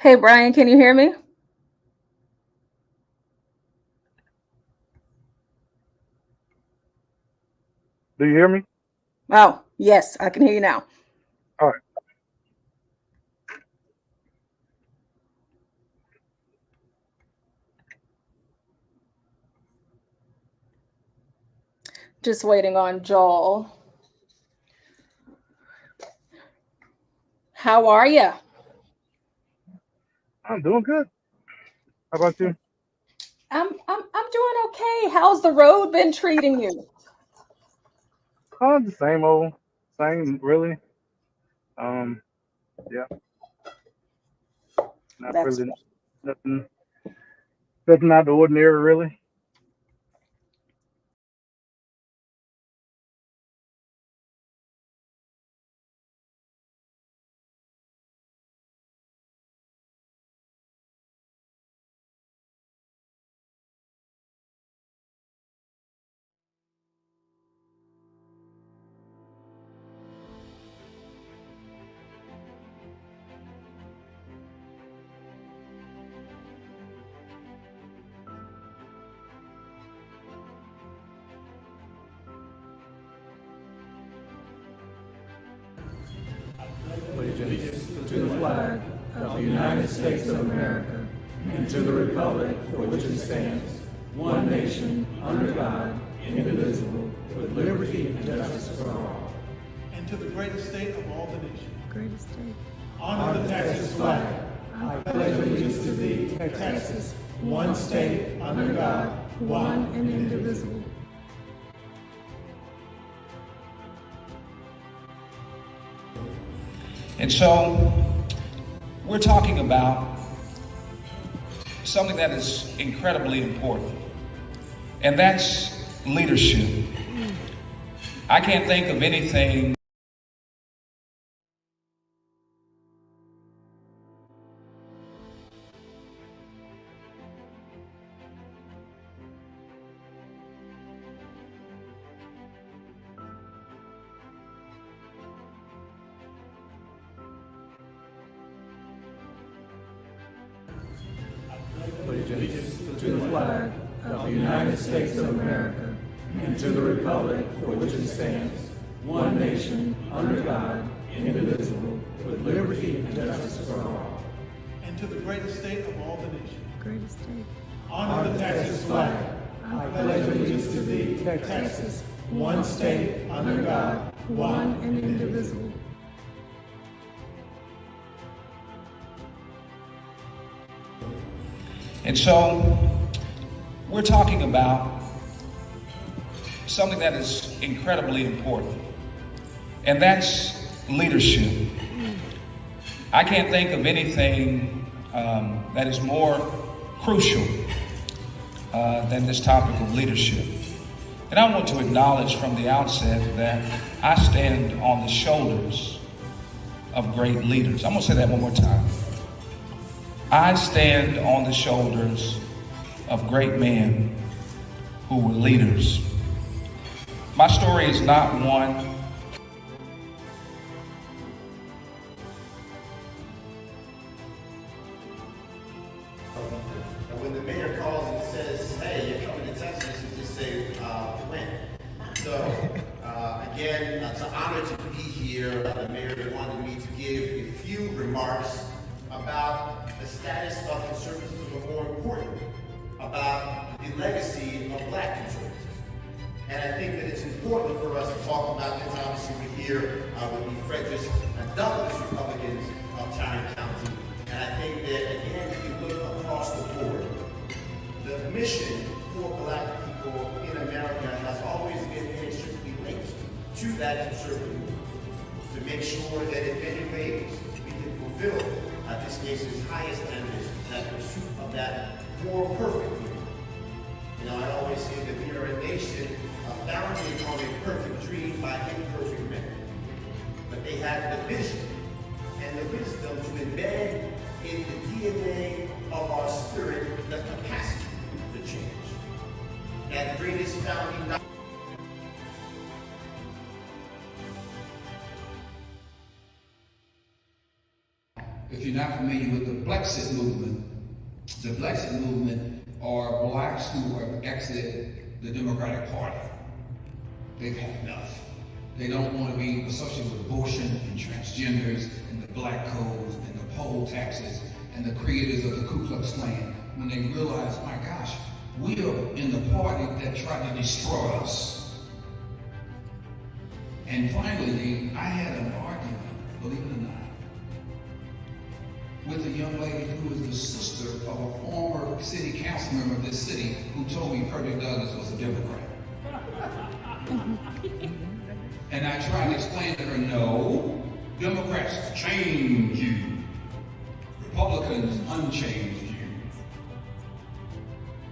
Hey, Brian, can you hear me? Do you hear me? Oh, yes, I can hear you now. All right. Just waiting on Joel. How are you? I'm doing good. How about you? I'm doing okay. How's the road been treating you? Oh, the same old, same really. Um, yeah, not That's really nothing, nothing out of the ordinary really. Allegiance to the flag of the United States of America and to the republic for which it stands, one nation, under God, indivisible, with liberty and justice for all. And to the greatest state of all the nation. greatest state. Honor the Texas flag. I pledge allegiance to thee, Texas, one state, under God, one and indivisible. And so we're talking about something that is incredibly important, and that's leadership. I can't think of anything Allegiance to the flag of the United States of America and to the republic for which it stands, one nation, under God, indivisible, with liberty and justice for all. And to the greatest state of all the nation. Greatest state. Honor the Texas flag. I pledge allegiance to thee, Texas, one state, under God, one and indivisible. And so we're talking about something that is incredibly important, and that's leadership. I can't think of anything that is more crucial than this topic of leadership. And I want to acknowledge from the outset that I stand on the shoulders of great leaders. I'm going to say that one more time. I stand on the shoulders of great men who were leaders. My story is not one And when the mayor calls and says, hey, you're coming to Texas, you just say, when? So, again, it's an honor to be here. The mayor wanted me to give a few remarks about the status of conservatism, but more importantly, about the legacy of Black conservatism. And I think that it's important for us to talk about this. Obviously, we're here with the Frederick and Douglass Republicans of Tarrant County. And I think that, again, if you look across the board, the mission for Black people in America has always been inextricably linked to that conservative movement, to make sure that in many ways we can fulfill this nation's highest ambition, that pursuit of that more perfect dream. You know, I always say that we are a nation founded on a perfect dream by imperfect men. But they had the vision and the wisdom to embed in the DNA of our spirit the capacity to change. That greatest founding If you're not familiar with the Blexit movement are blacks who have exited the Democratic Party. They've had enough. They don't want to be associated with abortion and transgenders and the black codes and the poll taxes and the creators of the Ku Klux Klan, when they realize, my gosh, we are in the party that tried to destroy us. And finally, I had an argument, believe it or not, with a young lady who is the sister of a former city council member of this city who told me Frederick Douglass was a Democrat. And I tried to explain to her, no, Democrats change you. Republicans unchanged you.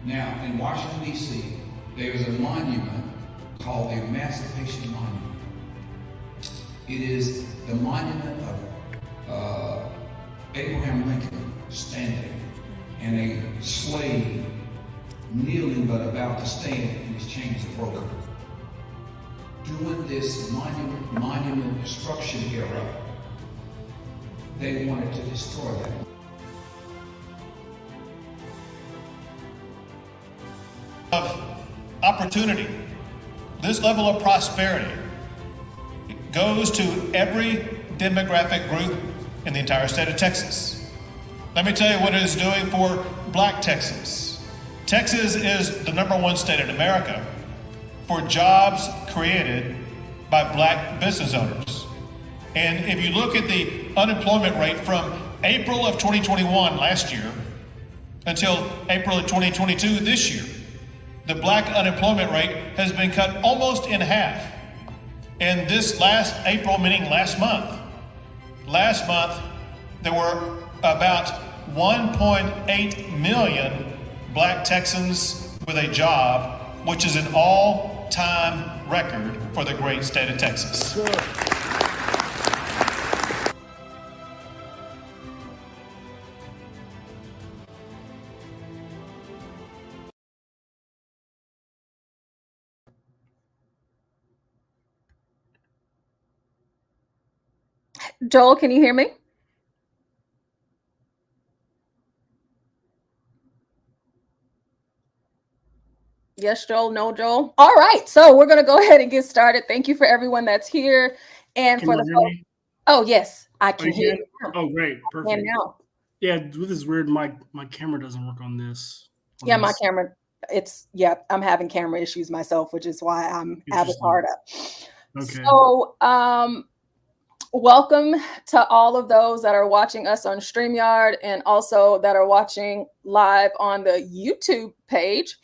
Now, in Washington, D.C., there is a monument called the Emancipation Monument. It is the monument of Abraham Lincoln standing and a slave kneeling but about to stand and his chains are broken. During this monument destruction era, they wanted to destroy that. Of opportunity, this level of prosperity goes to every demographic group in the entire state of Texas. Let me tell you what it is doing for Black Texas. Texas is the #1 state in America for jobs created by Black business owners. And if you look at the unemployment rate from April of 2021 last year until April of 2022 this year, the Black unemployment rate has been cut almost in half. And this last April, meaning last month, there were about 1.8 million Black Texans with a job, which is an all-time record for the great state of Texas. Joel, can you hear me? Yes, Joel. No, Joel. All right. So we're going to go ahead and get started. Thank you for everyone that's here. And for the folks. Oh, yes. I can hear you. Oh, great. Perfect. And now. Yeah, with this weird my camera doesn't work on this. Yeah, my camera. I'm having camera issues myself, which is why I'm Avatar up. Okay. So, welcome to all of those that are watching us on StreamYard and also that are watching live on the YouTube page.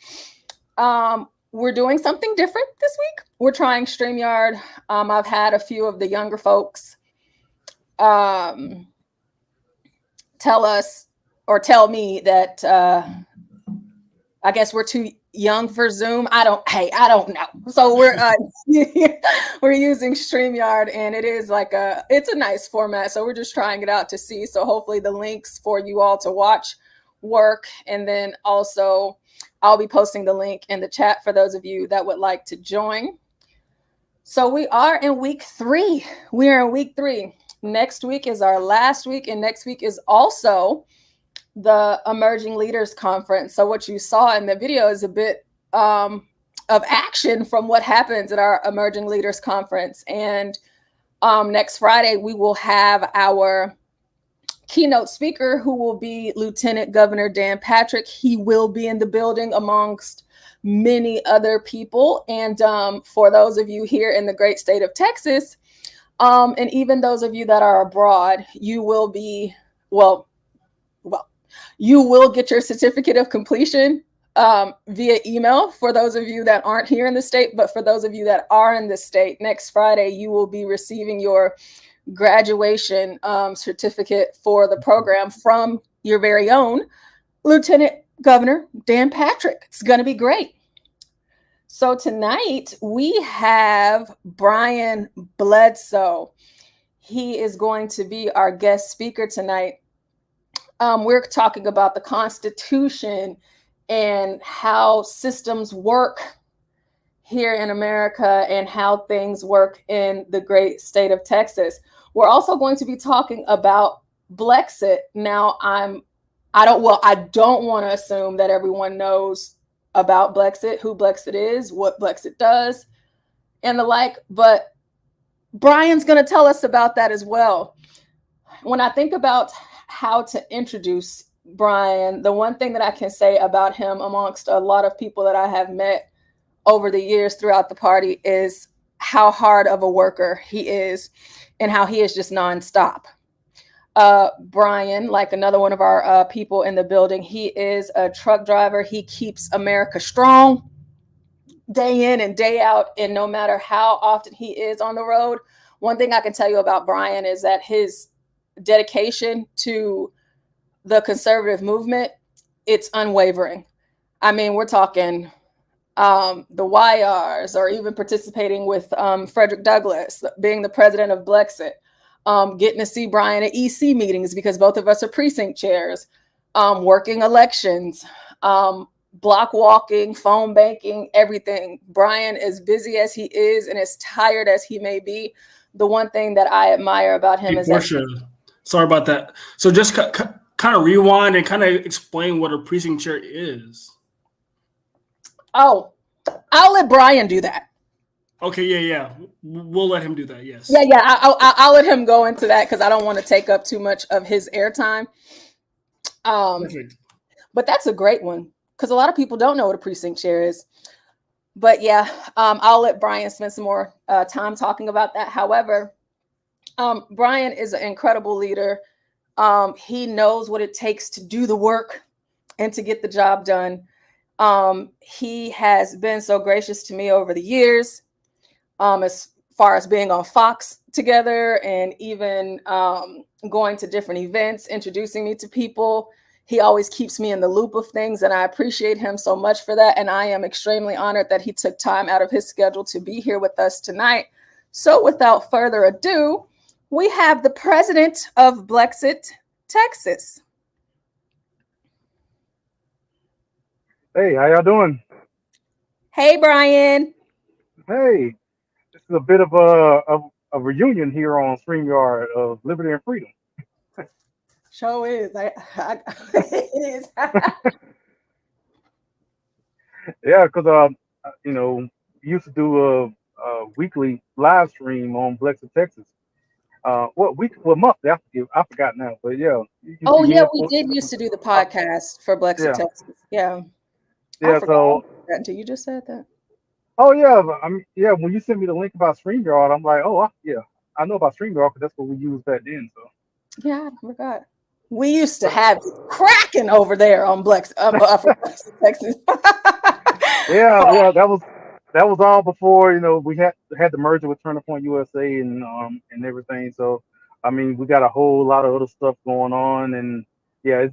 We're doing something different this week. We're trying StreamYard. I've had a few of the younger folks tell me that I guess we're too young for Zoom. I don't know. So we're we're using StreamYard, and it's a nice format. So we're just trying it out to see. So hopefully the links for you all to watch work, and then also I'll be posting the link in the chat for those of you that would like to join. So we are in week 3. We are in week 3. Next week is our last week, and next week is also the Emerging Leaders Conference. So what you saw in the video is a bit of action from what happens at our Emerging Leaders Conference. And next Friday, we will have our keynote speaker, who will be Lieutenant Governor Dan Patrick. He will be in the building amongst many other people. And for those of you here in the great state of Texas, and even those of you that are abroad, you will be, you will get your certificate of completion via email for those of you that aren't here in the state. But for those of you that are in the state, next Friday, you will be receiving your graduation certificate for the program from your very own Lieutenant Governor Dan Patrick. It's going to be great. So tonight we have Brian Bledsoe. He is going to be our guest speaker tonight. We're talking about the Constitution and how systems work here in America and how things work in the great state of Texas. We're also going to be talking about Blexit. Now I don't want to assume that everyone knows about Blexit, who Blexit is, what Blexit does, and the like, but Brian's going to tell us about that as well. When I think about how to introduce Brian, the one thing that I can say about him amongst a lot of people that I have met over the years throughout the party is how hard of a worker he is and how he is just nonstop. Brian, like another one of our people in the building, he is a truck driver. He keeps America strong day in and day out. And no matter how often he is on the road, one thing I can tell you about Brian is that his dedication to the conservative movement, it's unwavering. I mean, we're talking the YRs, or even participating with Frederick Douglass, being the president of Blexit, getting to see Brian at EC meetings because both of us are precinct chairs, working elections, block walking, phone banking, everything. Brian, as busy as he is and as tired as he may be, the one thing that I admire about him is Portia, sorry about that. So just kind of rewind and kind of explain what a precinct chair is. Oh, I'll let Brian do that. Okay, yeah. We'll let him do that, yes. Yeah, I'll let him go into that because I don't want to take up too much of his airtime. Perfect. But that's a great one because a lot of people don't know what a precinct chair is. But yeah, I'll let Brian spend some more time talking about that. However, Brian is an incredible leader. He knows what it takes to do the work and to get the job done. He has been so gracious to me over the years, as far as being on Fox together and even going to different events, introducing me to people. He always keeps me in the loop of things, and I appreciate him so much for that. And I am extremely honored that he took time out of his schedule to be here with us tonight. So without further ado, we have the president of Blexit, Texas. Hey, how y'all doing? Hey, Brian. Hey, this is a bit of a reunion here on StreamYard of Liberty and Freedom. Show is. It is. Yeah, because used to do a weekly live stream on Blexit, Texas. What week? What month? I forgot now. But yeah. Oh yeah, we did used to do the podcast for Blexit, Texas. Yeah. Yeah. So until you just said that. Oh yeah, yeah. When you sent me the link about StreamYard, I'm like, oh yeah, I know about StreamYard because that's what we used back then. So yeah, I forgot. We used to have it cracking over there on Blexit, for Blexit, Texas. yeah, that was all before we had the merger with Turner Point USA and everything. So I mean, we got a whole lot of other stuff going on, and yeah,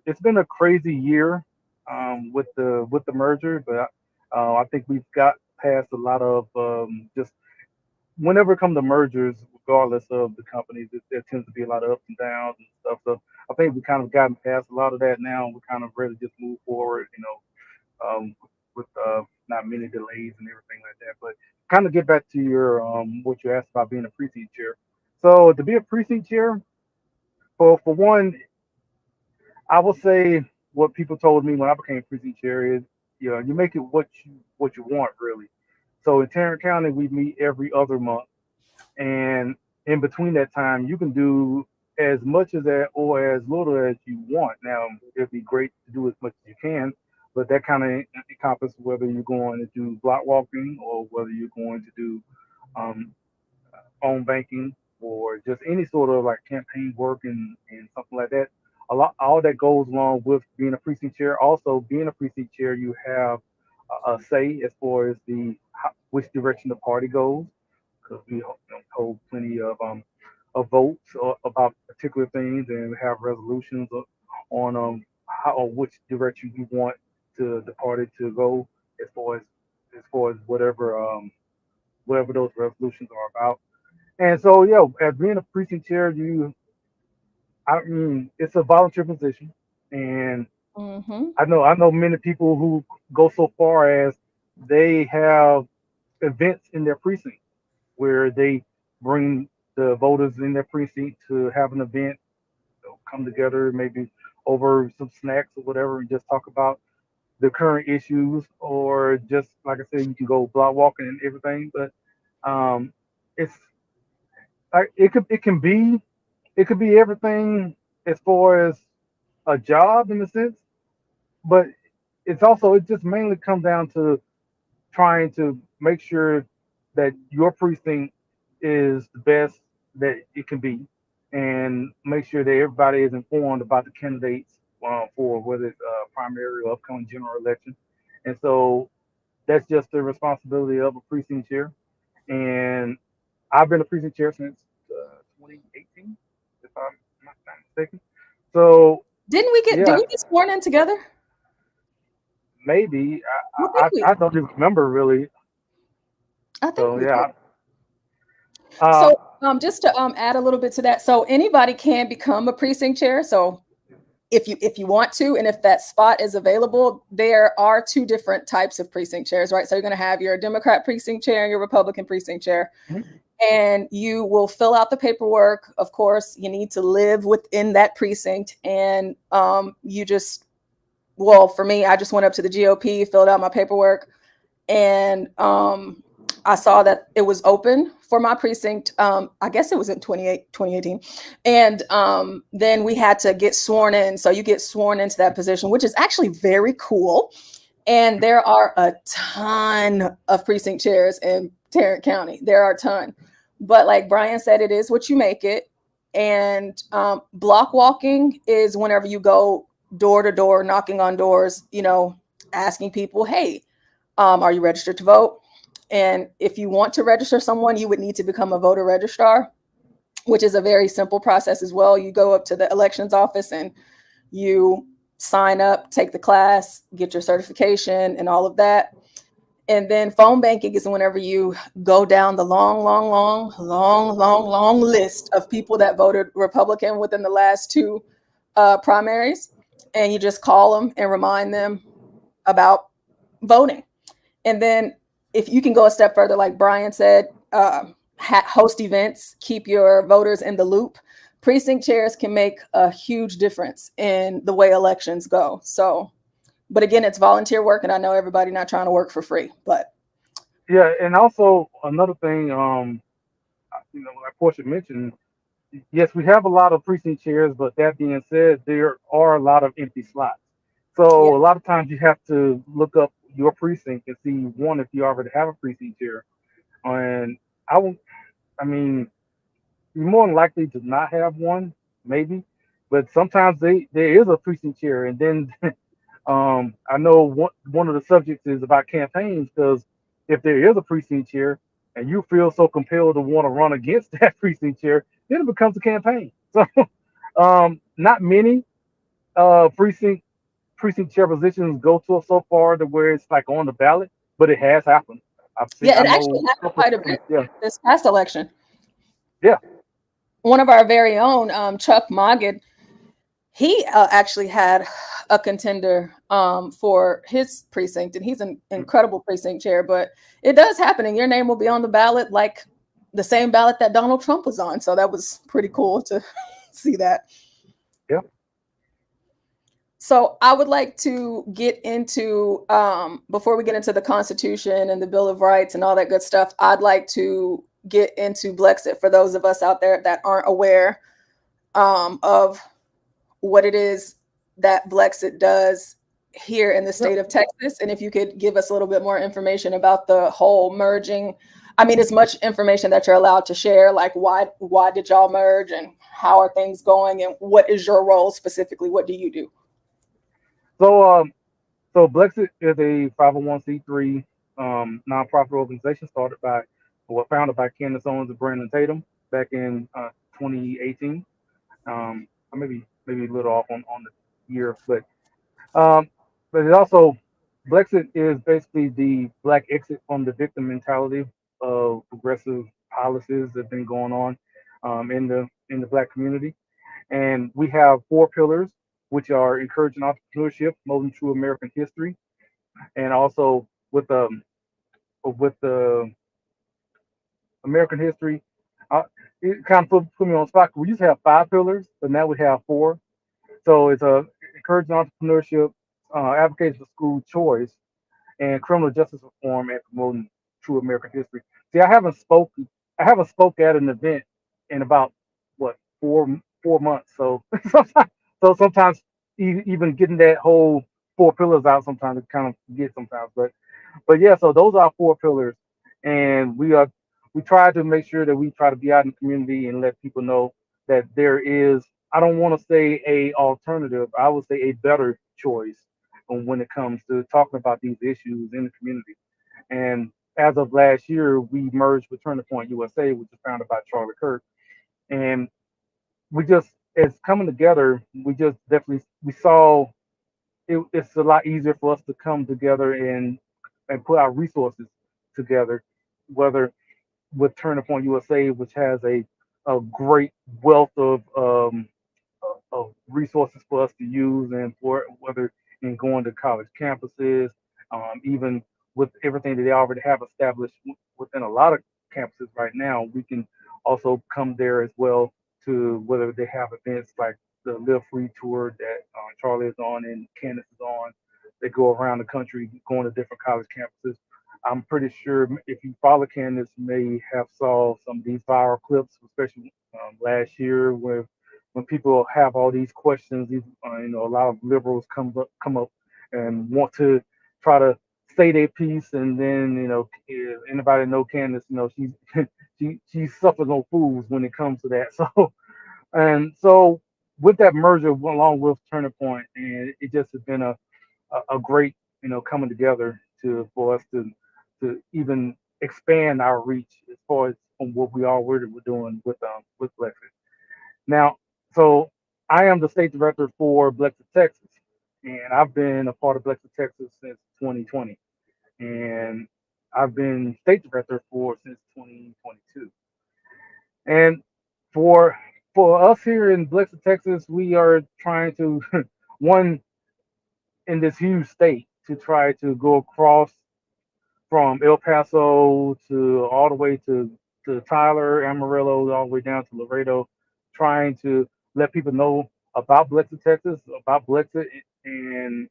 it's been a crazy year with the merger, but I think we've got past a lot of just whenever it comes to mergers, regardless of the companies, there tends to be a lot of ups and downs and stuff. So I think we kind of gotten past a lot of that now, and we're kind of ready to just move forward, with not many delays and everything like that. But kind of get back to your what you asked about being a precinct chair. So to be a precinct chair, for one, I will say what people told me when I became precinct chair is, you make it what you want really. So in Tarrant County, we meet every other month, and in between that time, you can do as much as that or as little as you want. Now, it'd be great to do as much as you can, but that kind of encompasses whether you're going to do block walking or whether you're going to do um, phone banking or just any sort of like campaign work and something like that. All that goes along with being a precinct chair. Also, being a precinct chair, you have a say as far as which direction the party goes, because we hold plenty of votes about particular things, and we have resolutions on how or which direction you want the party to go as far as whatever those resolutions are about. And so, yeah, as being a precinct chair, I mean, it's a volunteer position, and I know many people who go so far as they have events in their precinct where they bring the voters in their precinct to have an event come together, maybe over some snacks or whatever, and just talk about the current issues, or just like I said, you can go block walking and everything. But um, it's like it could be everything as far as a job in a sense, but it just mainly comes down to trying to make sure that your precinct is the best that it can be, and make sure that everybody is informed about the candidates for whether it's primary or upcoming general election. And so that's just the responsibility of a precinct chair. And I've been a precinct chair since 2018, if I'm not mistaken. So Did yeah, we get sworn in together? maybe I think we I don't even remember really. I think So we did. yeah, uh, So just to add a little bit to that, so anybody can become a precinct chair. So if you want to, and if that spot is available, there are two different types of precinct chairs, right? So you're going to have your Democrat precinct chair and your Republican precinct chair. mhm. And you will fill out the paperwork. Of course, you need to live within that precinct. And you just, well, for me, I just went up to the GOP, filled out my paperwork, and I saw that it was open for my precinct. I guess it was in 2018. And then we had to get sworn in. So you get sworn into that position, which is actually very cool. And there are a ton of precinct chairs in Tarrant County. There are a ton. But like Brian said, it is what you make it. And block walking is whenever you go door to door, knocking on doors, asking people, hey, are you registered to vote? And if you want to register someone, you would need to become a voter registrar, which is a very simple process as well. You go up to the elections office and you sign up, take the class, get your certification and all of that. And then phone banking is whenever you go down the long list of people that voted Republican within the last two primaries. And you just call them and remind them about voting. And then if you can go a step further, like Brian said, host events, keep your voters in the loop. Precinct chairs can make a huge difference in the way elections go. So, but again, it's volunteer work, and I know everybody not trying to work for free, but Yeah, and also another thing, like Portia mentioned, yes, we have a lot of precinct chairs, but that being said, there are a lot of empty slots. yeah, So a lot of times you have to look up your precinct and see one if you already have a precinct chair. And I will, I mean, you're more than likely to not have one, maybe, but sometimes there is a precinct chair, and then I know one of the subjects is about campaigns, because if there is a precinct chair and you feel so compelled to want to run against that precinct chair, then it becomes a campaign. So not many precinct chair positions go to so far to where it's like on the ballot, but it has happened. yeah, I it actually know a happened couple of quite a bit precinct, yeah, this past election. yeah. One of our very own, Chuck Moggett, he actually had a contender for his precinct, and he's an incredible precinct chair. But it does happen, and your name will be on the ballot, like the same ballot that Donald Trump was on. So that was pretty cool to see that. Yeah. So I would like to get into, before we get into the Constitution and the Bill of Rights and all that good stuff, I'd like to get into Blexit for those of us out there that aren't aware of what it is that Blexit does here in the state of Texas. And if you could give us a little bit more information about the whole merging. I mean, as much information that you're allowed to share, like why did y'all merge and how are things going and what is your role specifically? What do you do? So so Blexit is a 501c3 nonprofit organization founded by Candace Owens and Brandon Tatum back in 2018. I maybe a little off on the year, um, but it also Blexit is basically the black exit from the victim mentality of progressive policies that have been going on in the black community. And we have four pillars, which are encouraging entrepreneurship, molding true American history, and also with the American history. Uh, it kind of put me on the spot. We used to have five pillars, but now we have four. So it's a encouraging entrepreneurship, advocates for school choice, and criminal justice reform and promoting true American history. See, I haven't spoke at an event in about what 4 months. So sometimes even getting that whole four pillars out sometimes it kind of forget sometimes. But yeah, so those are our four pillars, and we try to make sure that we try to be out in the community and let people know that there is. I don't want to say a alternative. I would say a better choice when it comes to talking about these issues in the community. And as of last year, we merged with Turning Point USA, which is founded by Charlie Kirk, and we just it's coming together. We just definitely we saw it's a lot easier for us to come together and put our resources together, whether with Turning Point USA, which has a great wealth of resources for us to use, and for whether in going to college campuses, even with everything that they already have established within a lot of campuses right now, we can also come there as well to whether they have events like the Live Free tour that Charlie is on and Candace is on. They go around the country going to different college campuses. I'm pretty sure if you follow Candace, you may have saw some of these viral clips, especially last year, where when people have all these questions, these a lot of liberals come up and want to try to say their piece, and then if anybody know Candace, she's she suffers no fools when it comes to that. So with that merger along with Turning Point, and it just has been a great coming together to for us to even expand our reach as far as from what we already were doing with Blexit. Now, so I am the state director for Blexit, Texas, and I've been a part of Blexit, Texas since 2020, and I've been state director for since 2022. And for for us here in Blexit, Texas, we are trying to one in this huge state to try to go across from El Paso to all the way to Tyler, Amarillo, all the way down to Laredo, trying to let people know about Blexit, Texas, about Blexit, and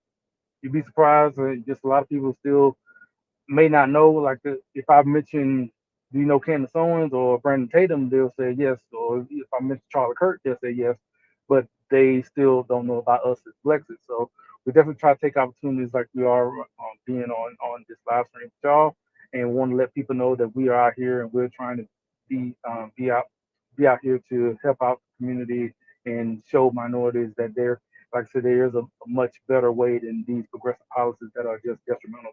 you'd be surprised. Just a lot of people still may not know. Like if I mention, do you know Candace Owens or Brandon Tatum, they'll say yes. Or if I mention Charlie Kirk, they'll say yes. But they still don't know about us as Blexit. So we definitely try to take opportunities like we are being on this live stream with y'all, and want to let people know that we are out here and we're trying to be be out here to help out the community and show minorities that there, like I said, there is a much better way than these progressive policies that are just detrimental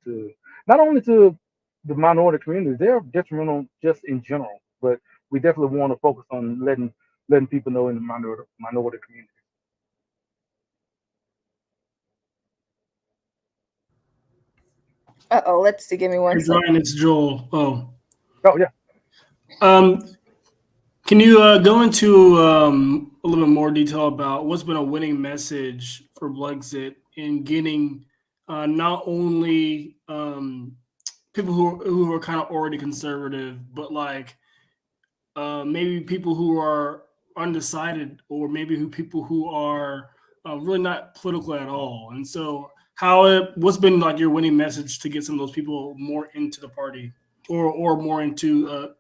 to not only to the minority community, they're detrimental just in general. But we definitely want to focus on letting people know in the minority community. Uh-oh, let's see. Give me one Hey, second. Brian, it's Joel. Oh, Oh yeah. um, can you go into a little bit more detail about what's been a winning message for Blexit in getting not only people who are kind of already conservative, but like maybe people who are undecided, or maybe people who are really not political at all. And so, what's been like your winning message to get some of those people more into the party, or more into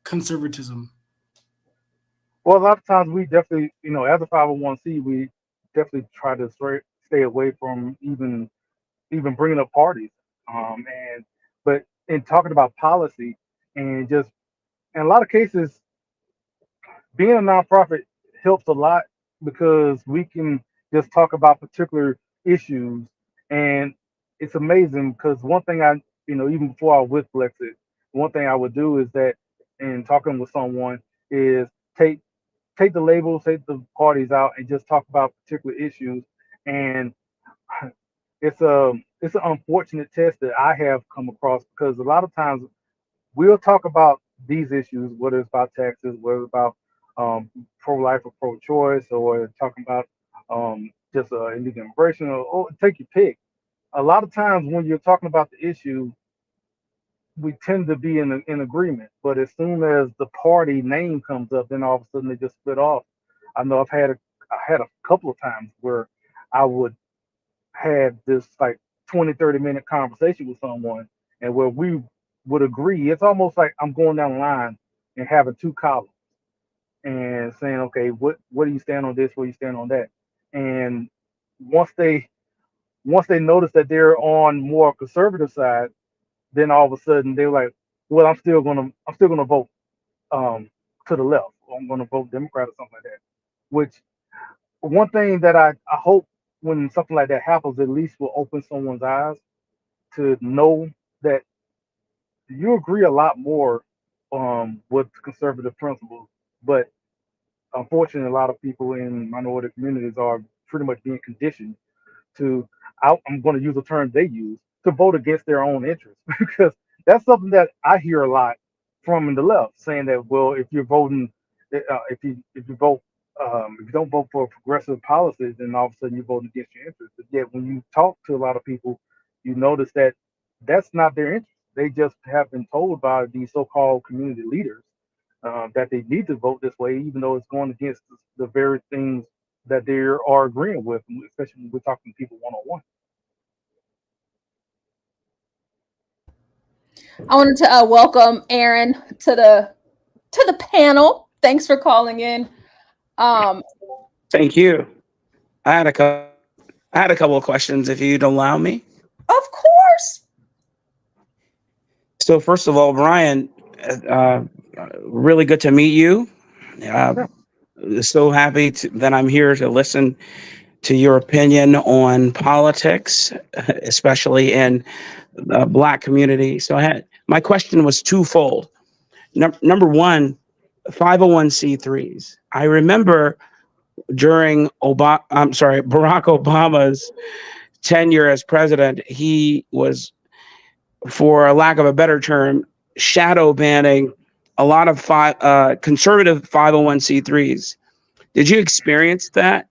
conservatism? Well, a lot of times we definitely, as a 501c, we definitely try to stay away from even bringing up parties. And but in talking about policy and just in a lot of cases, being a nonprofit helps a lot because we can just talk about particular issues, and it's amazing because one thing even before I was with Blexit, one thing I would do is that in talking with someone is take take the labels, take the parties out, and just talk about particular issues. And it's an unfortunate test that I have come across because a lot of times we'll talk about these issues, whether it's about taxes, whether it's about pro-life or pro-choice, or talking about just illegal immigration, or take your pick. A lot of times when you're talking about the issue, we tend to be in agreement. But as soon as the party name comes up, then all of a sudden they just split off. I know I've had I had a couple of times where I would have this like 20, 30 minute conversation with someone, and where we would agree. It's almost like I'm going down the line and having two columns and saying, okay, what do you stand on this? Where do you stand on that? And once they once they notice that they're on more conservative side, then all of a sudden they're like, well, I'm still gonna vote um, to the left. Or I'm gonna vote Democrat or something like that. Which one thing that I hope when something like that happens, at least will open someone's eyes to know that you agree a lot more with conservative principles, but unfortunately, a lot of people in minority communities are pretty much being conditioned to, I'm going to use a term they use, to vote against their own interests. Because that's something that I hear a lot from the left, saying that, well, if you're voting, if you vote, if you don't vote for progressive policies, then all of a sudden you're voting against your interests. But yet, when you talk to a lot of people, you notice that that's not their interest. They just have been told by these so-called community leaders that they need to vote this way, even though it's going against the very things that they are agreeing with, especially when we're talking to people one on one. I wanted to welcome Aaron to the panel. Thanks for calling in. Um, Thank you. I had a couple. I had a couple of questions, if you'd allow me. of course. So, first of all, Brian, uh, really good to meet you. Uh, Yeah. so happy that I'm here to listen to your opinion on politics, especially in the Black community. So, my question was twofold. Number one, 501c3s. I remember during Barack Obama's tenure as president, he was, for a lack of a better term, shadow banning a lot of conservative 501c3s. Did you experience that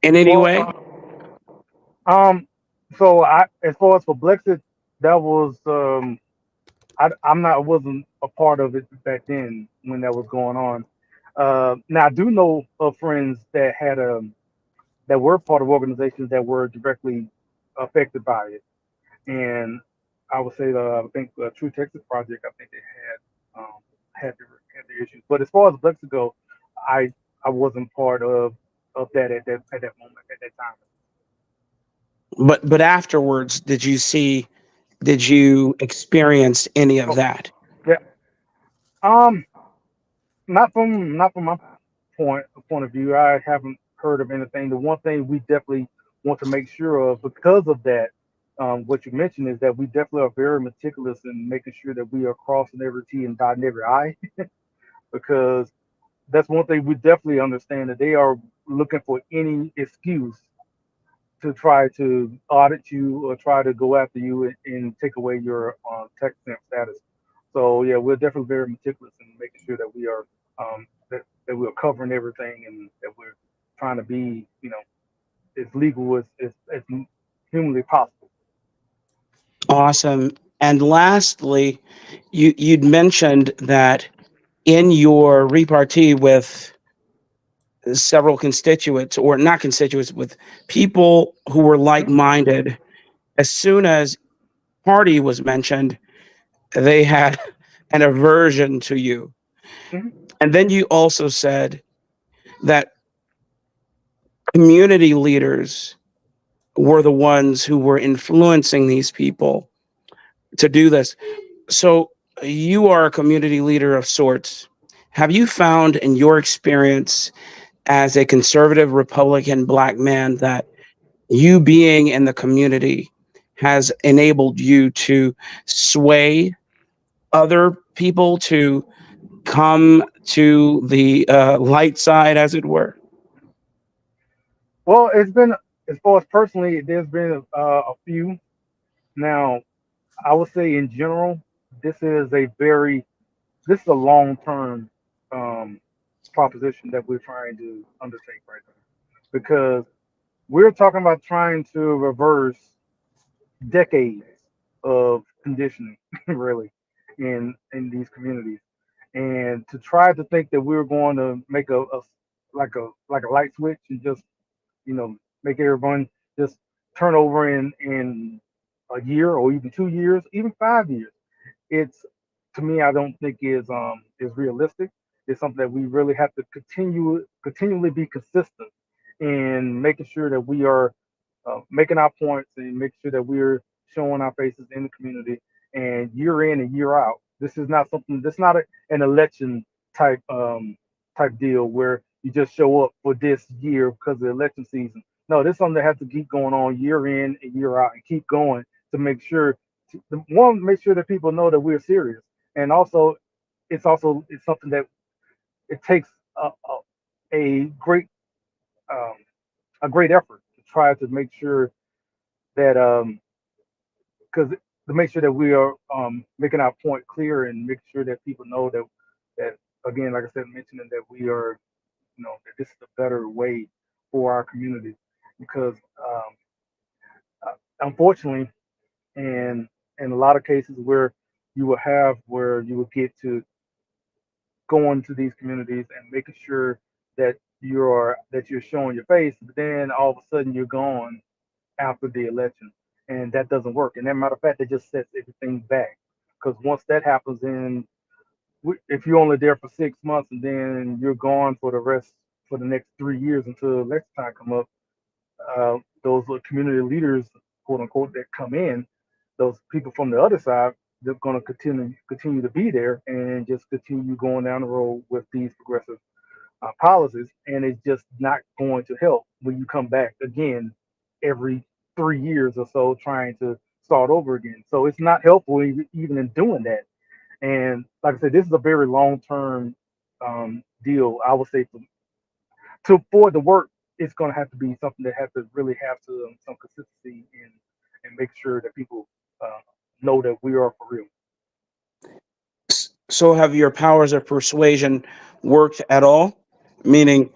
in any Well, way? um, so as far as for Blexit, that was I wasn't a part of it back then when that was going on. Now I do know of friends that had that were part of organizations that were directly affected by it, and I would say I think True Texas Project, I think they had their issues. But as far as Blexit go, I I wasn't part of that at that moment at that time. But afterwards, did you experience any of Oh, that? yeah. Um, not from my point of view. I haven't heard of anything. The one thing we definitely want to make sure of, because of that, what you mentioned is that we definitely are very meticulous in making sure that we are crossing every T and dotting every I, because that's one thing we definitely understand that they are looking for any excuse to try to audit you or try to go after you and take away your tax stamp status. So yeah, we're definitely very meticulous in making sure that we are that we're covering everything and that we're trying to be as legal as humanly possible. Awesome. And lastly, you'd mentioned that in your repartee with several constituents, or not constituents, with people who were like-minded, as soon as party was mentioned, they had an aversion to you. Mm-hmm. And then you also said that community leaders were the ones who were influencing these people to do this. So you are a community leader of sorts. Have you found in your experience as a conservative Republican Black man that you being in the community has enabled you to sway other people to come to the light side, as it were? Well, it's been, as far as personally, there's been a few. Now, I would say in general, this is a very this is a long term um, proposition that we're trying to undertake right now, because we're talking about trying to reverse decades of conditioning, really, in these communities, and to try to think that we're going to make like a light switch and just make everyone just turn over in a year or even 2 years, even 5 years. It's to me, I don't think is realistic. It's something that we really have to continually be consistent in making sure that we are making our points and making sure that we're showing our faces in the community and year in and year out. This is not something. This is not an election type type deal where you just show up for this year because of the election season. No, this is something that has to keep going on year in and year out and keep going to make sure one make sure that people know that we're serious, and it's something that it takes a great um, a great effort to try to make sure that because to make sure that we are making our point clear and make sure that people know that again, like I said, mentioning that we are that this is a better way for our community because unfortunately, and in a lot of cases where you will get to going to these communities and making sure that you're showing your face, but then all of a sudden you're gone after the election, and that doesn't work. And as a matter of fact, it just sets everything back because once that happens, then if you're only there for 6 months and then you're gone for the next 3 years until election time come up, those community leaders, quote unquote, that come in, those people from the other side, they're going to continue to be there and just continue going down the road with these progressive policies, and it's just not going to help when you come back again every 3 years or so trying to start over again. So it's not helpful even in doing that. And like I said, this is a very long term deal. I would say for the work, it's going to have to be something that has to really have some consistency and make sure that people uh, know that we are for real. So have your powers of persuasion worked at all? Meaning,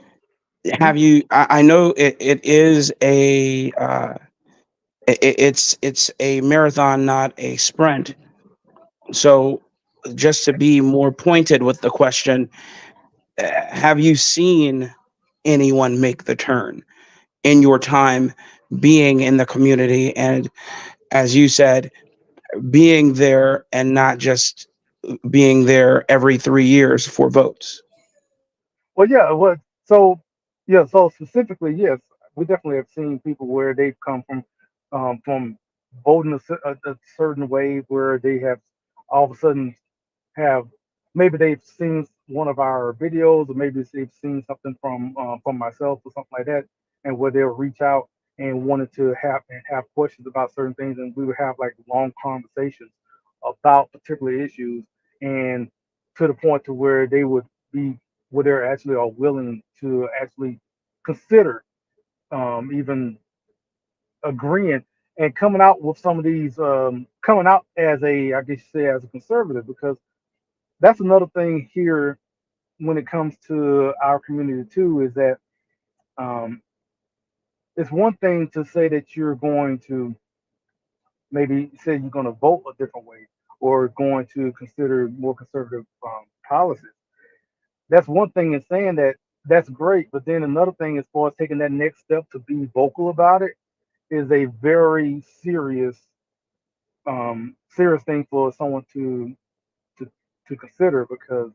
have you? I know it is it's a marathon, not a sprint. So, just to be more pointed with the question, have you seen anyone make the turn in your time being in the community and, as you said, being there and not just being there every 3 years for votes? Well, yeah, so specifically, yes, we definitely have seen people where they've come from voting a certain way where they have all of a sudden have maybe they've seen one of our videos or maybe they've seen something from myself or something like that, and where they'll reach out and wanted to have questions about certain things, and we would have like long conversations about particular issues, and to the point to where they would be where they're actually are willing to actually consider even agreeing and coming out with some of these coming out as a I guess you say as a conservative because that's another thing here when it comes to our community too is that um, it's one thing to say that you're going to maybe say you're going to vote a different way or going to consider more conservative policies. That's one thing in saying that that's great, but then another thing as far as taking that next step to be vocal about it is a very serious thing for someone to to consider because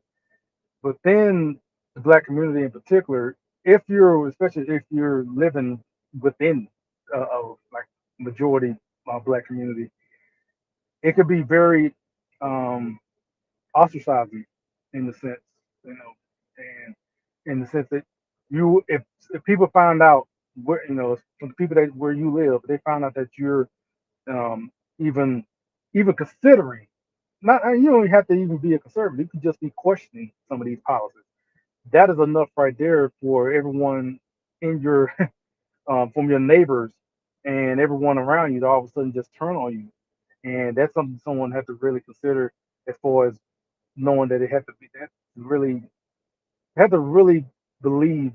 within the black community in particular, if you're especially if you're living within like majority black community, it could be very um, ostracizing in the sense, and in the sense that if people find out where from the people that where you live, they find out that you're um, even considering not you don't have to even be a conservative. You could just be questioning some of these policies. That is enough right there for everyone in your from your neighbors and everyone around you to all of a sudden just turn on you. And that's something someone has to really consider as far as knowing that it has to be that really have to really believe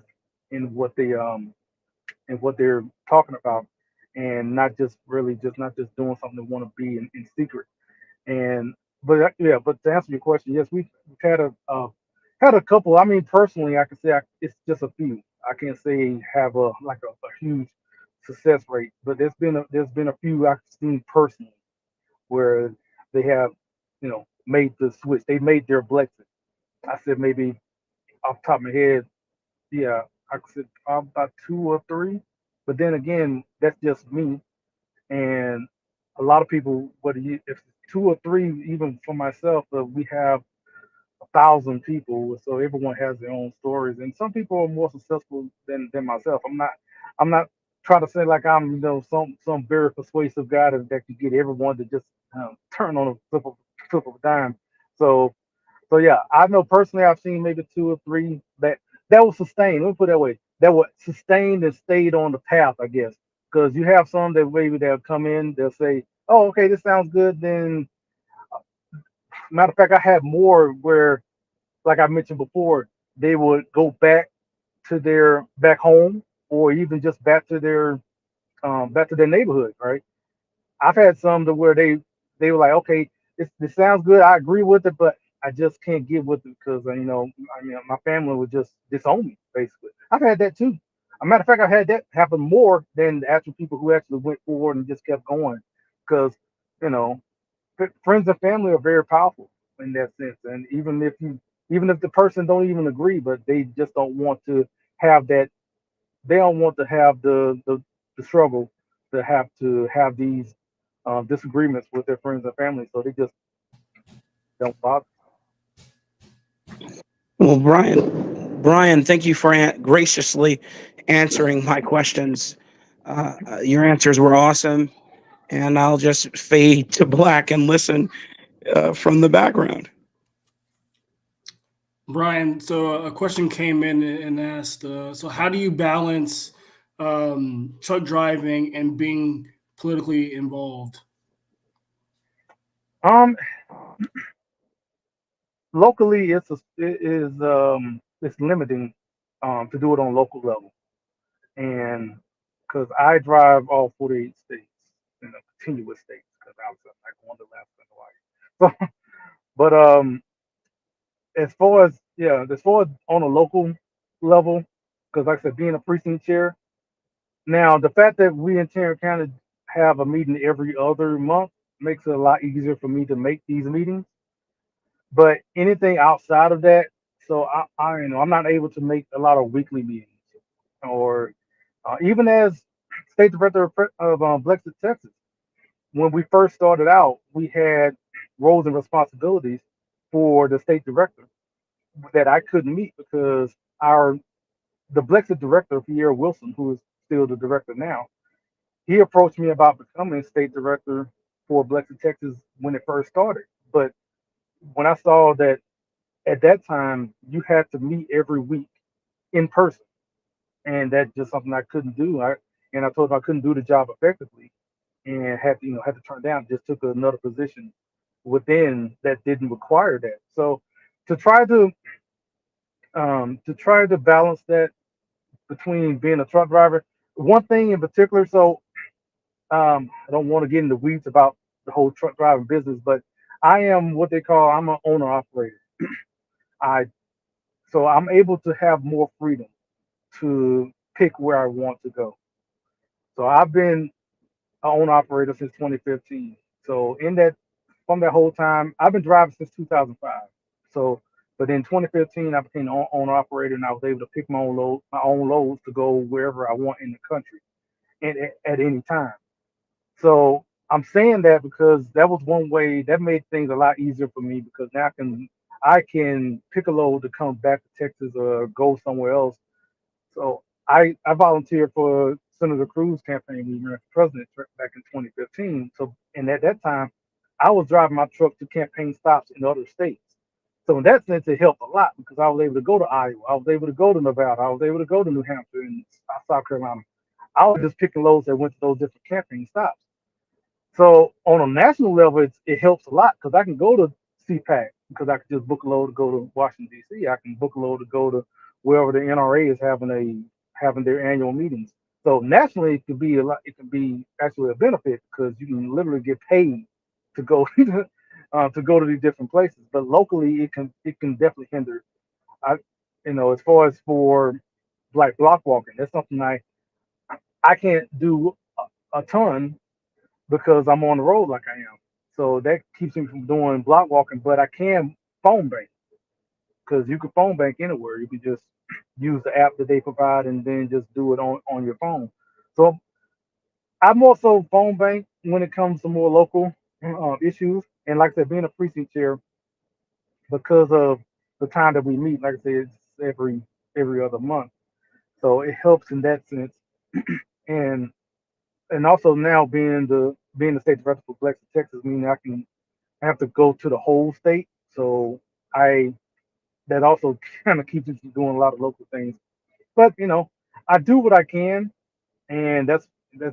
in what they in what they're talking about and not just really just not just doing something they want to be in secret. And but yeah, but to answer your question, yes, we've had Had a couple. I mean, personally, I can say it's just a few. I can't say have a huge success rate, but there's been a few I've seen personally where they have, made the switch. They made their Blexit. I said maybe off the top of my head, yeah, I said about two or three. But then again, that's just me. And a lot of people, if two or three, even for myself, we have 1,000 people, so everyone has their own stories, and some people are more successful than myself. I'm not trying to say like I'm some very persuasive guy that can get everyone to just turn on a flip of a dime. So yeah, I know personally I've seen maybe two or three that was sustained. Let me put it that way. That were sustained and stayed on the path, I guess. Because you have some that maybe they'll come in, they'll say, "Oh, okay, this sounds good." Then, matter of fact, I had more where, like I mentioned before, they would go to their back home, or even just back to their neighborhood, right? I've had some to where they were like, okay, this sounds good, I agree with it, but I just can't get with it because I mean, my family would just disown me, basically. I've had that too. A matter of fact, I've had that happen more than the actual people who actually went forward and just kept going, because you know friends and family are very powerful in that sense. And even if the person don't even agree, but they just don't want to have that, they don't want to have the struggle to have these disagreements with their friends and family, so they just don't bother. Well, Brian, thank you for graciously answering my questions. Your answers were awesome, and I'll just fade to black and listen from the background. Brian, so a question came in and asked, so how do you balance truck driving and being politically involved? um Locally, it's limiting to do it on local level, and because I drive all 48 states, continuous states, because I was like one of the last in Hawaii. So, but as far as on a local level, because like I said, being a precinct chair, now the fact that we in Tarrant County have a meeting every other month makes it a lot easier for me to make these meetings. But anything outside of that, so I'm not able to make a lot of weekly meetings, or even as state director of Blexit, Texas. When we first started out, we had roles and responsibilities for the state director that I couldn't meet because our the Blexit director, Pierre Wilson, who is still the director now, he approached me about becoming state director for Blexit, Texas when it first started. But when I saw that at that time you had to meet every week in person, and that's just something I couldn't do. I told him I couldn't do the job effectively, and had to turn down. Just took another position within that didn't require that. So to try to balance that between being a truck driver, one thing in particular. So I don't want to get in the weeds about the whole truck driving business, but I'm an owner operator. I So I'm able to have more freedom to pick where I want to go. So I've been an owner operator since 2015. So from that whole time, I've been driving since 2005. So, but in 2015, I became an owner operator, and I was able to pick my own loads to go wherever I want in the country, and at any time. So I'm saying that because that was one way that made things a lot easier for me, because now I can pick a load to come back to Texas or go somewhere else. So I volunteered for Senator Cruz campaign when he ran for president back in 2015. So, and at that time, I was driving my truck to campaign stops in other states. So in that sense, it helped a lot because I was able to go to Iowa, I was able to go to Nevada, I was able to go to New Hampshire and South Carolina. I was just picking loads that went to those different campaign stops. So on a national level, it helps a lot because I can go to CPAC because I can just book a load to go to Washington D.C. I can book a load to go to wherever the NRA is having their annual meetings. So nationally, it could be a lot. It can be actually a benefit because you can literally get paid to go to go to these different places. But locally, it can definitely hinder I, as far as for like block walking, that's something I can't do a ton because I'm on the road like I am. So that keeps me from doing block walking, but I can phone bank because you can phone bank anywhere. You can just use the app that they provide and then just do it on your phone. So I'm also phone bank when it comes to more local issues. And like I said, being a precinct chair, because of the time that we meet, like I said, it's every other month. So it helps in that sense. And also now being the state director for Blexit, Texas, meaning I have to go to the whole state. So I that also kind of keeps me from doing a lot of local things. But I do what I can, and that's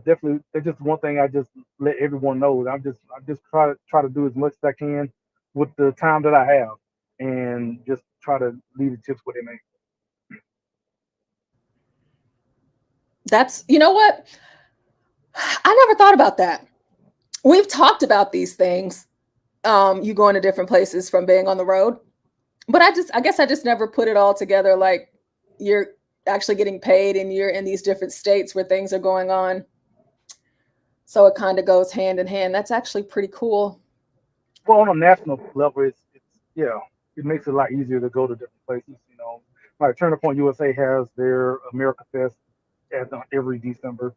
just one thing I just let everyone know. I just try to do as much as I can with the time that I have, and just try to leave the chips where they may. That's, you know what? I never thought about that. We've talked about these things, you going to different places from being on the road, but I guess I just never put it all together. Like you're actually getting paid and you're in these different states where things are going on. So it kind of goes hand in hand. That's actually pretty cool. Well, on a national level, it's yeah, it makes it a lot easier to go to different places. Like Turner Point USA has their America Fest at every December,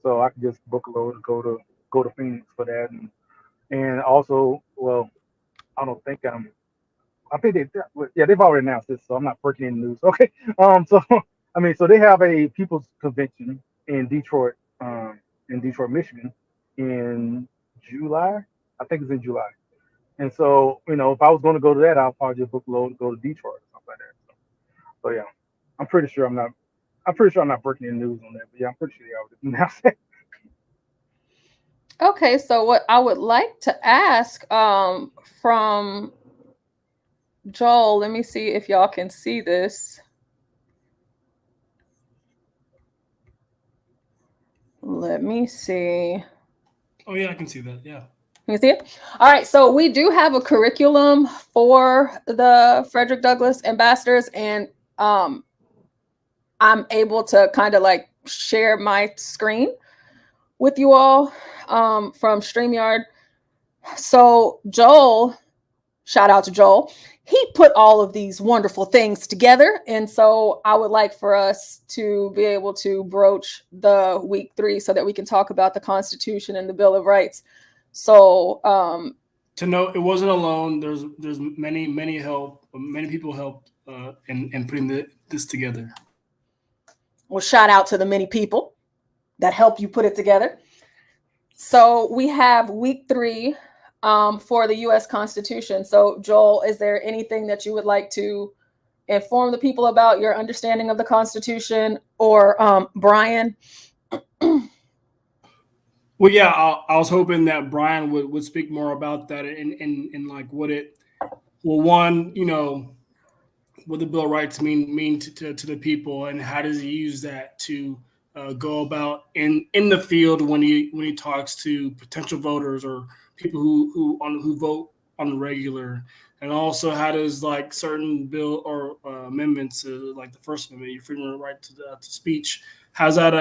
so I can just book a load and go to Phoenix for that, and also, well, I don't think I think they've already announced this, so I'm not breaking any news. Okay, so I mean, so they have a people's convention in Detroit, Michigan, in July. I think it's in July. And so, if I was going to go to that, I'll probably just book a load to go to Detroit or something like that. So yeah, I'm pretty sure I'm not. I'm pretty sure I'm not breaking any news on that. But yeah, I'm pretty sure they already announced it. Okay, so what I would like to ask from Joel, let me see if y'all can see this. Let me see. Oh yeah, I can see that. Yeah. You see it? All right. So we do have a curriculum for the Frederick Douglass ambassadors, and I'm able to kind of like share my screen with you all from StreamYard. So Joel, shout out to Joel. He put all of these wonderful things together. And so I would like for us to be able to broach the week 3 so that we can talk about the Constitution and the Bill of Rights. So to know it wasn't alone. There's many people helped in putting this together. well, shout out to the many people that help you put it together. So we have week 3 for the U.S. Constitution. So Joel, is there anything that you would like to inform the people about your understanding of the Constitution, or Brian? Well, yeah, I was hoping that Brian would speak more about that and like what it, well, one, what the Bill of Rights mean to the people, and how does he use that to go about in the field when he talks to potential voters or people who vote on the regular, and also how does like certain bill or amendments like the First Amendment, your freedom of right to speech, how's that?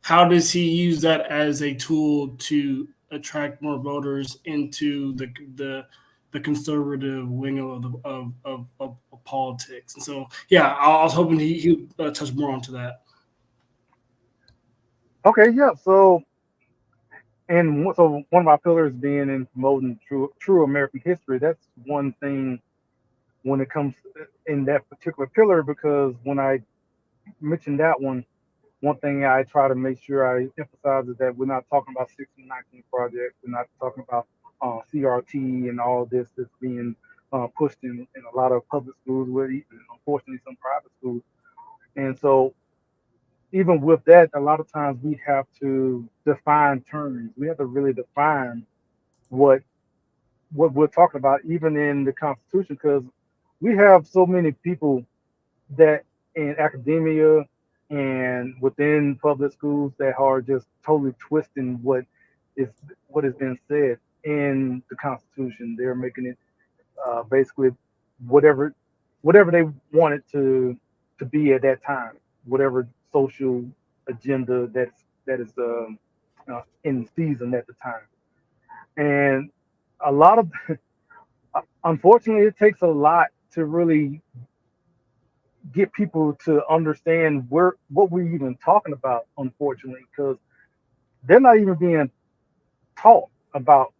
How does he use that as a tool to attract more voters into the conservative wing of politics? And so, yeah, I was hoping he would touch more onto that. Okay, yeah. So one of my pillars being in promoting true American history. That's one thing when it comes in that particular pillar, because when I mentioned that one thing I try to make sure I emphasize is that we're not talking about 1619 projects. We're not talking about CRT and all this that's being pushed in a lot of public schools, with unfortunately some private schools. And so even with that, a lot of times we have to define terms. We have to really define what we're talking about, even in the Constitution, because we have so many people that in academia and within public schools that are just totally twisting is what has been said in the Constitution. They're making it basically whatever whatever they wanted to be at that time, whatever social agenda that is in season at the time. And a lot of, unfortunately, it takes a lot to really get people to understand what we're even talking about. Unfortunately, because they're not even being taught about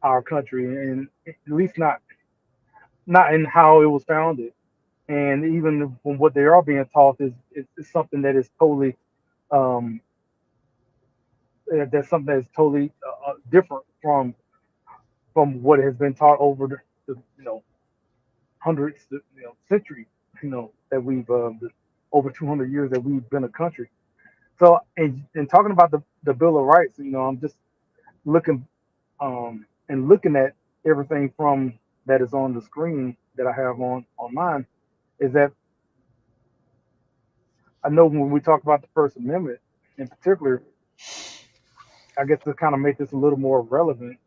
our country, and at least not in how it was founded. And even from what they are being taught is something that is totally um, that's something that's totally different from what has been taught over the hundreds, centuries, that we've over 200 years that we've been a country. So, and talking about the Bill of Rights, I'm just looking and looking at everything from that is on the screen that I have on mine, is that I know when we talk about the First Amendment in particular, I guess to kind of make this a little more relevant,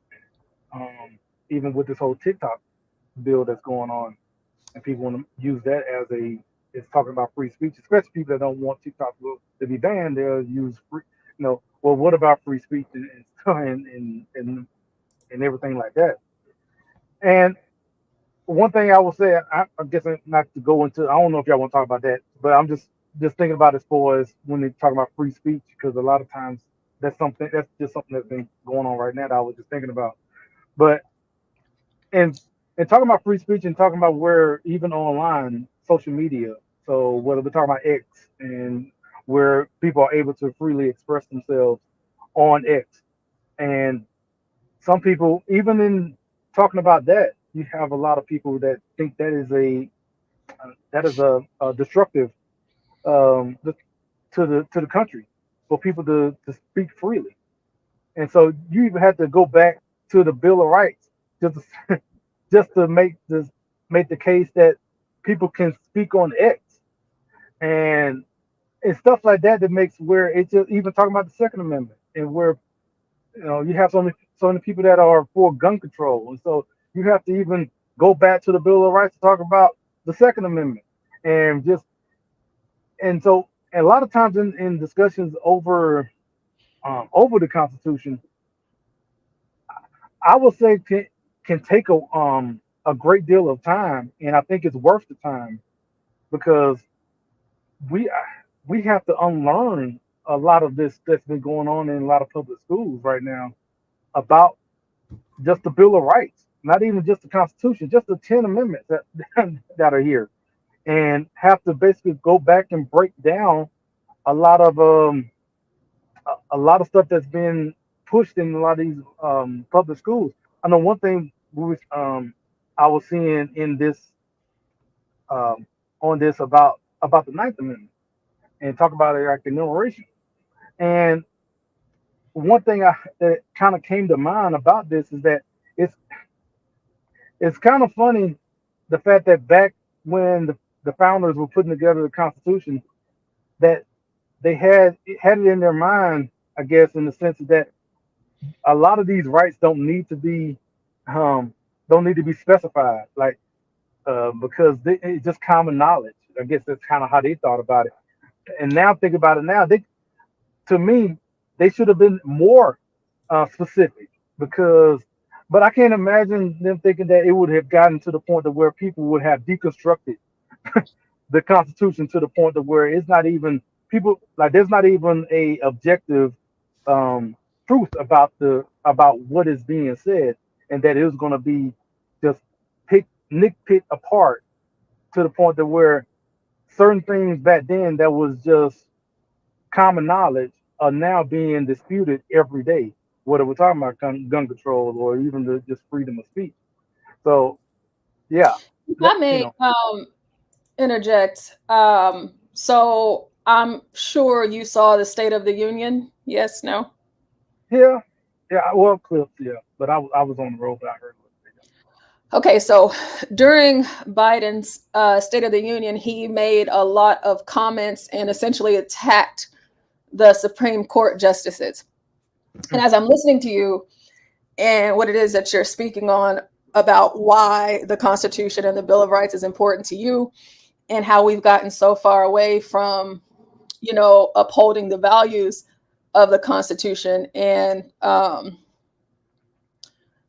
even with this whole TikTok bill that's going on, and people want to use that as it's talking about free speech, especially people that don't want TikTok to be banned. They'll use free, well, what about free speech and everything like that? And one thing I will say, I guess not to go into, I don't know if y'all want to talk about that, but I'm just thinking about as far as when they talk about free speech, because a lot of times that's just something that's been going on right now that I was just thinking about. But and talking about free speech and talking about where even online social media, so whether we're talking about X and where people are able to freely express themselves on X, and some people, even in talking about that, you have a lot of people that think that is a destructive to the country for people to speak freely. And so you even have to go back to the Bill of Rights just just to make the case that people can speak on X and stuff like that, that makes where it's just even talking about the Second Amendment, and where you have so many people that are for gun control, and so you have to even go back to the Bill of Rights to talk about the Second Amendment, and just and so a lot of times in discussions over the Constitution, I would say can take a great deal of time, and I think it's worth the time, because we we have to unlearn a lot of this that's been going on in a lot of public schools right now about just the Bill of Rights, not even just the Constitution, just the 10 amendments that that are here, and have to basically go back and break down a lot of a lot of stuff that's been pushed in a lot of these public schools. I know one thing I was seeing in this on this about the Ninth Amendment, and talk about it like enumeration. And one thing that kind of came to mind about this is that it's it's kind of funny, the fact that back when the founders were putting together the Constitution, that they had it in their mind, I guess, in the sense that a lot of these rights um, don't need to be specified, like because it's just common knowledge. I guess that's kind of how they thought about it. And now think about it now, to me, they should have been more specific, because, but I can't imagine them thinking that it would have gotten to the point of where people would have deconstructed the Constitution to the point of where it's not even people, like, there's not even a objective um, truth about what is being said, and that it was going to be just nitpicked apart to the point that where certain things back then that was just common knowledge are now being disputed every day, whether we're talking about gun control or even just freedom of speech. So yeah, If I may interject, so I'm sure you saw the State of the Union. Yes, no? yeah, well, clips, yeah, but I was on the road, but I heard it. Okay, so during Biden's State of the Union, he made a lot of comments and essentially attacked the Supreme Court justices. And as I'm listening to you and what it is that you're speaking on, about why the Constitution and the Bill of Rights is important to you, and how we've gotten so far away from, upholding the values of the Constitution and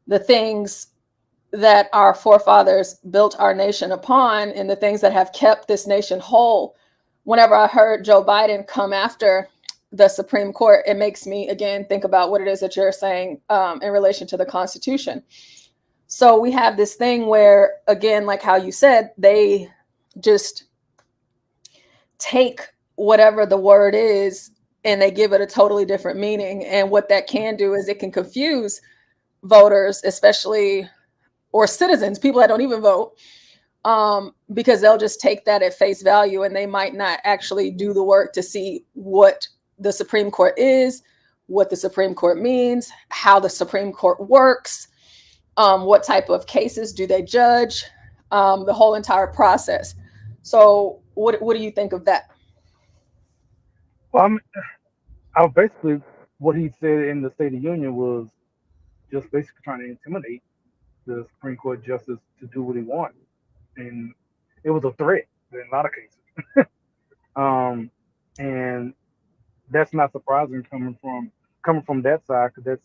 the things that our forefathers built our nation upon, and the things that have kept this nation whole. Whenever I heard Joe Biden come after the Supreme Court, it makes me again think about what it is that you're saying in relation to the Constitution. So we have this thing where, again, like how you said, they just take whatever the word is and they give it a totally different meaning. And what that can do is it can confuse voters, especially, or citizens, people that don't even vote, because they'll just take that at face value, and they might not actually do the work to see what the Supreme Court is, what the Supreme Court means, how the Supreme Court works, what type of cases do they judge, the whole entire process. So what do you think of that? Well, I basically, what he said in the State of the Union was just basically trying to intimidate the Supreme Court justice to do what he wants, and it was a threat in a lot of cases. And that's not surprising coming from that side, because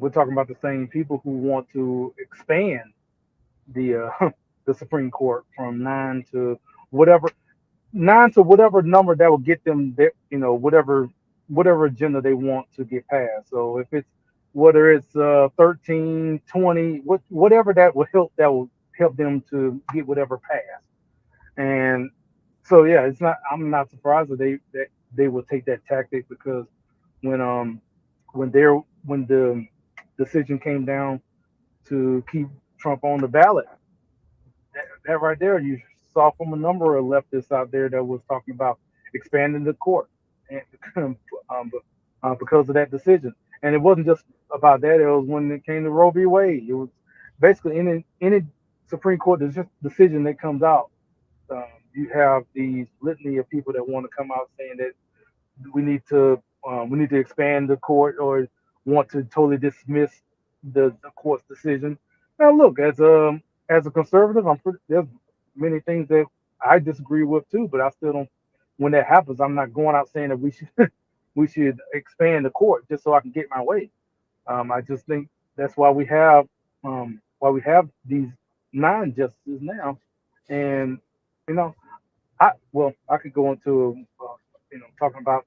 we're talking about the same people who want to expand the the Supreme Court from whatever nine to whatever number that will get them there, whatever agenda they want to get passed. So if it's whether it's 13, 20, whatever that will help them to get whatever passed. And so yeah, I'm not surprised that they will take that tactic, because when when the decision came down to keep Trump on the ballot, that right there, you saw from a number of leftists out there that was talking about expanding the court, and because of that decision. And it wasn't just about that. It was when it came to Roe v. Wade. It was basically any Supreme Court decision that comes out, you have these litany of people that want to come out saying that we need to expand the court, or want to totally dismiss the court's decision. Now, look, as a conservative, there's many things that I disagree with too, but I still don't. When that happens, I'm not going out saying that we should we should expand the court just so I can get my way. I just think that's why we have these 9 justices now, and you know, I could go into talking about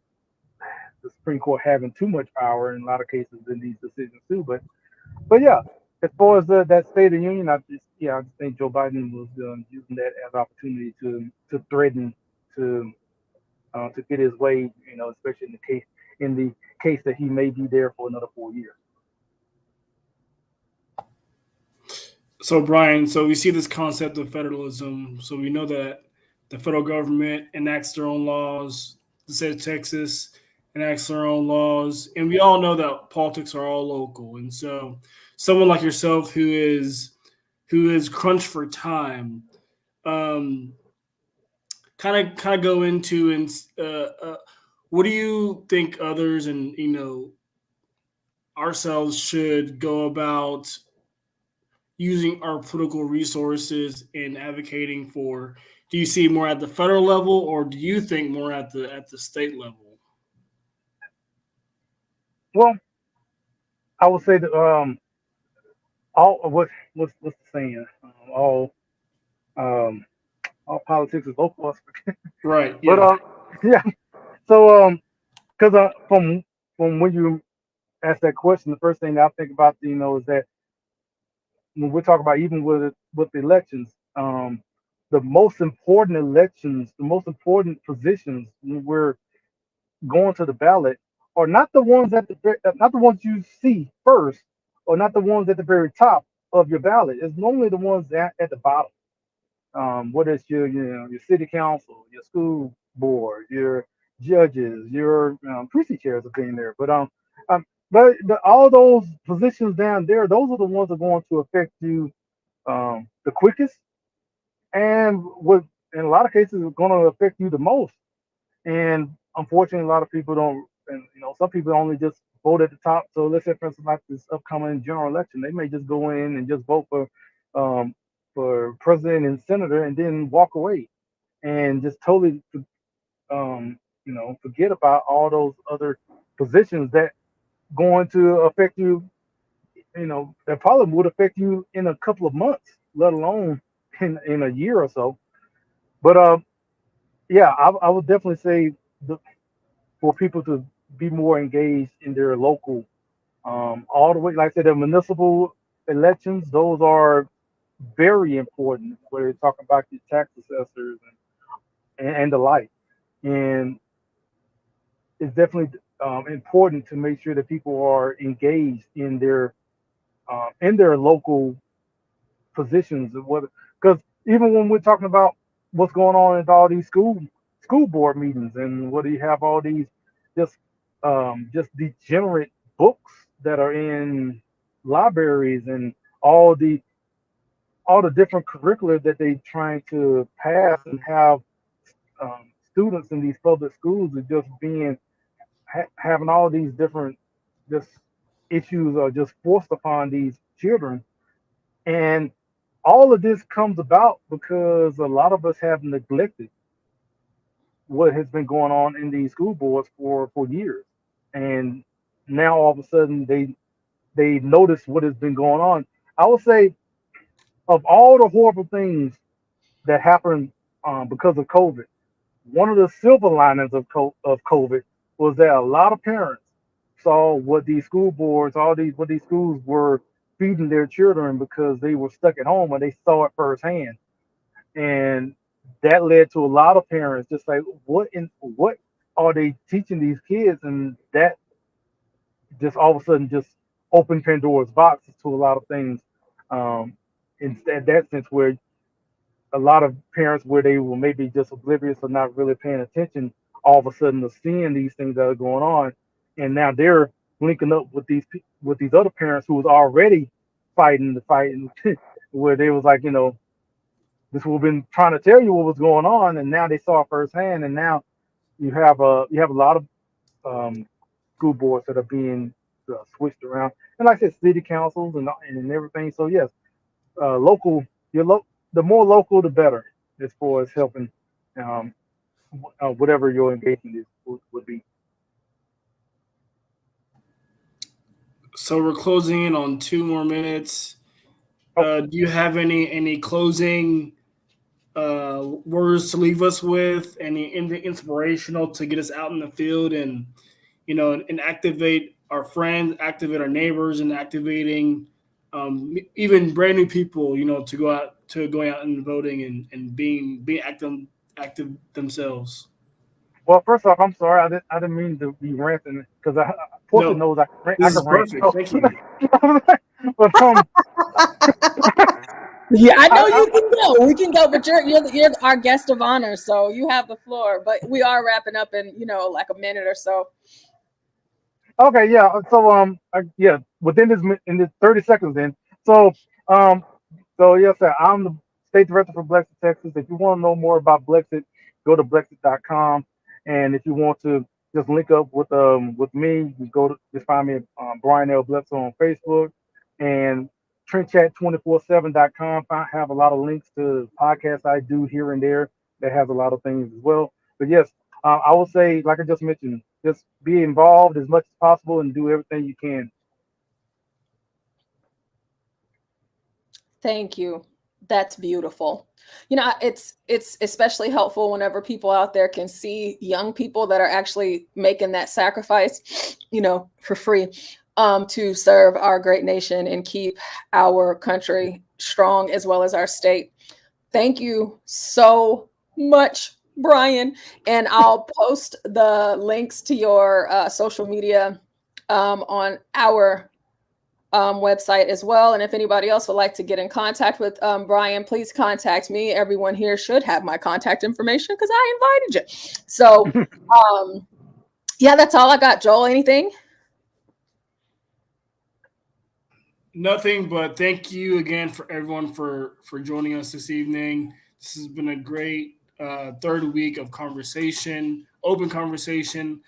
the Supreme Court having too much power in a lot of cases in these decisions too. But yeah, as far as that State of the Union, I just think Joe Biden was using that as opportunity to threaten to get his way, especially in the case that he may be there for another 4 years. So, Brian, so we see this concept of federalism. So we know that the federal government enacts their own laws. The state of Texas enacts their own laws. And we all know that politics are all local. And so someone like yourself who is crunched for time, kind of go into and what do you think others and ourselves should go about using our political resources and advocating for? Do you see more at the federal level, or do you think more at the state level? Well, I would say that what's the saying? All politics is local. Right. But Yeah. yeah. So because from when you ask that question, the first thing I think about is that when we're talking about, even with the elections, the most important elections, the most important positions when we're going to the ballot are not the ones not the ones you see first, or not the ones at the very top of your ballot. It's normally the ones at the bottom. Whether it's your city council, your school board, your judges, your precinct chairs are being there. But all those positions down there, those are the ones that are going to affect you the quickest, and what in a lot of cases is going to affect you the most. And unfortunately, a lot of people don't, and some people only just vote at the top. So let's say, for instance, like this upcoming general election, they may just go in and just vote for president and senator, and then walk away and just totally, forget about all those other positions that going to affect you. That probably would affect you in a couple of months, let alone in a year or so. But yeah, I would definitely say for people to be more engaged in their local, all the way, like I said, the municipal elections, those are very important where they're talking about the tax assessors and the like. And it's definitely important to make sure that people are engaged in their local positions of what, because even when we're talking about what's going on in all these school board meetings, and what do you have all these just just degenerate books that are in libraries, and all the all the different curricula that they trying to pass and have students in these public schools are just being having all these different just issues are just forced upon these children. And all of this comes about because a lot of us have neglected what has been going on in these school boards for years. And now all of a sudden they notice what has been going on. I would say, of all the horrible things that happened because of COVID, one of the silver linings of COVID was that a lot of parents saw what these school boards, all these what these schools were feeding their children because they were stuck at home, and they saw it firsthand. And that led to a lot of parents just like, what are they teaching these kids? And that just all of a sudden just opened Pandora's boxes to a lot of things. In that sense, where a lot of parents, where they were maybe just oblivious or not really paying attention, all of a sudden are seeing these things that are going on, and now they're linking up with these other parents who was already fighting the fight, and where they was like, this we've been trying to tell you what was going on, and now they saw it firsthand, and now you have a lot of school boards that are being switched around, and like I said, city councils and everything. So yes, local, the more local, the better, as far as helping um, whatever your engagement is would be. So we're closing in on 2 more minutes. Oh, Do you have any closing words to leave us with? Anything inspirational to get us out in the field, and and activate our friends, activate our neighbors, and activating even brand new people, to going out and voting, and being active themselves. well, first off, I'm sorry, I didn't mean to be ranting, because Portia No, knows I this can is rant. perfect. So, Thank you. but Yeah, I know I, you can go. We can go, but you're our guest of honor, so you have the floor. But we are wrapping up in like a minute or so. Okay, yeah. So yeah, within in this 30 seconds then. So um so yes, sir, I'm the state director for Blexit, Texas. If you want to know more about Blexit, go to Blexit.com. And if you want to just link up with me, you just find me at Brian L. Bledsoe on Facebook, and TrentChat247.com. I have a lot of links to podcasts I do here and there that has a lot of things as well. But yes, I will say, like I just mentioned, just be involved as much as possible and do everything you can. Thank you. That's beautiful. It's especially helpful whenever people out there can see young people that are actually making that sacrifice, for free, to serve our great nation and keep our country strong, as well as our state. Thank you so much, Brian. And I'll post the links to your social media on our website as well. And if anybody else would like to get in contact with Brian, please contact me. Everyone here should have my contact information because I invited you. So yeah, that's all I got. Joel, anything? Nothing, but thank you again for everyone for joining us this evening. This has been a great third week of conversation, open conversation.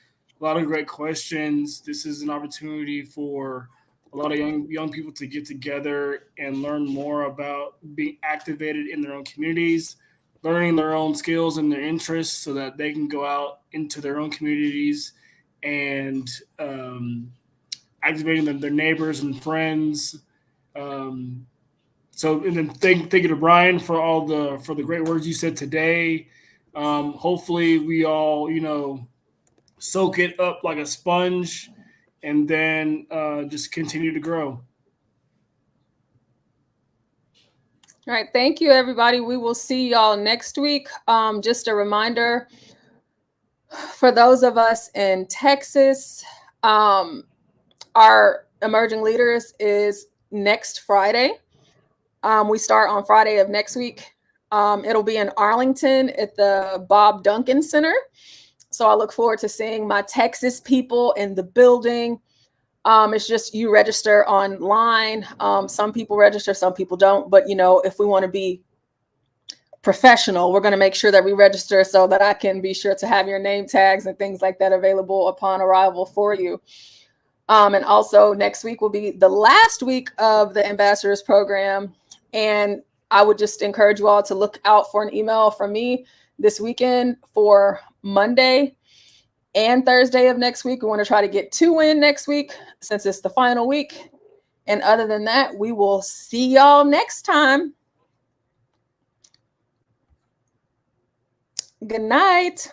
lot of great questions. This is an opportunity for a lot of young people to get together and learn more about being activated in their own communities, learning their own skills and their interests so that they can go out into their own communities and activating their neighbors and friends. And then thank you to Brian for the great words you said today. Hopefully we all, soak it up like a sponge and then just continue to grow. All right. Thank you, everybody. We will see y'all next week. Just a reminder for those of us in Texas, our Emerging Leaders is next Friday. We start on Friday of next week. It'll be in Arlington at the Bob Duncan Center. So I look forward to seeing my Texas people in the building. It's just you register online. Some people register, some people don't. But, if we want to be professional, we're going to make sure that we register so that I can be sure to have your name tags and things like that available upon arrival for you. And also next week will be the last week of the Ambassadors Program. And I would just encourage you all to look out for an email from me this weekend for Monday and Thursday of next week. We want to try to get 2 in next week since it's the final week. And other than that, we will see y'all next time. Good night.